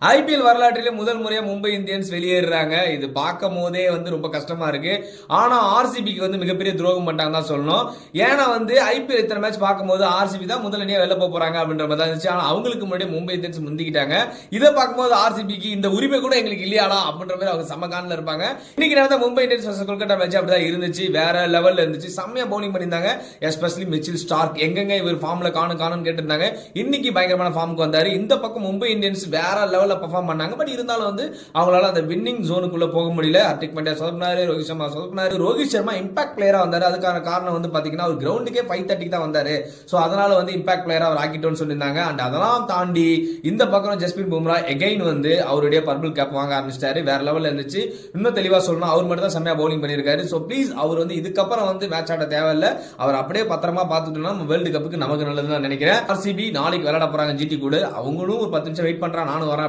IPL வரலாற்றிலே முதல் முறையா மும்பை இந்தியன்ஸ் வெளியேறாங்க. இது பார்க்கும் போதே ரொம்ப கஷ்டமா இருக்கு. ஆனா ஆர்சிபிக்கு மிகப்பெரிய துரோகம் பண்ணிட்டாங்க தான் சொல்லணும். ஏன்னா ஐபிஎல் இத்தனை மேட்ச் பார்க்கும்போது ஆர்சிபி தான் முதல் அணியா வெளில போறாங்க அப்படின்ற மாதிரி தான் இருந்துச்சு. ஆனா அவங்களுக்கு முன்னாடி மும்பை இந்தியன்ஸ் முந்திக்கிட்டாங்க. இதை பார்க்கும்போது ஆர்சிபிக்கு இந்த உரிமை கூட எங்களுக்கு இல்லையாடா அப்படின்ற மாதிரி அவங்க சமகானில் இருப்பாங்க. இன்னைக்கு நடந்த Mumbai Indians versus Kolkata match அப்படிதான் இருந்துச்சு. வேற லெவல்ல இருந்துச்சு. செம்மையா பவுலிங் பண்ணியிருந்தாங்க. எஸ்பெஷலி மிச்சில் ஸ்டார்க் எங்கெங்க இவர் ஃபார்ம்ல காணும் கேட்டிருந்தாங்க. இன்னைக்கு பயங்கரமான ஃபார்முக்கு வந்தாரு. இந்த பக்கம் மும்பை இந்தியன்ஸ் வேற லெவல்ல பெர்ஃபார்ம் பண்ணாங்க. பட் இருந்தாலும் அவங்களால அந்த வின்னிங் ஜோனுக்குள்ள போக முடியல. ஹர்திக் பாண்டியா சொதப்பினாரு, ரோஹித் சர்மா சொதப்பினாரு. ரோஹித் சர்மா இம்பாக்ட் பிளேயரா வந்தாரு. அதுக்கான காரணம் பாத்தீங்கன்னா அவர் கிரவுண்டுக்கே 5:30 தான் வந்தாரு. சோ அதனால இம்பாக்ட் பிளேயரா அவர் ஆக்கிட்டோம்னு சொல்லியிருந்தாங்க. அண்ட் அதெல்லாம் தாண்டி இந்த பக்கம் ஜஸ்பிரித் பும்ரா எகைன் அவருடைய பர்பிள் கேப் வாங்க ஆரம்பிச்சிட்டாரு. வேற லெவல்ல இருந்துச்சு. இன்னும் தெளிவா சொல்லணும், அவர் மட்டும் தான் செம்மையா பவுலிங் பண்ணிருக்காரு. சோ ப்ளீஸ் அவர் இதுக்கப்புறம் மேட்ச் ஆட தேவையில்ல. அவர் அப்படியே பத்திரமா பாத்துட்டோம்னா வேர்ல்டு கப்புக்கு நமக்கு நல்லதுன்னு நினைக்கிறேன். ஆர்சிபி நாளைக்கு விளையாட போறாங்க ஜிடி கூட. அவங்களும் ஒரு 10 நிமிஷம் வெயிட் பண்றாங்க, நானும் வரேன்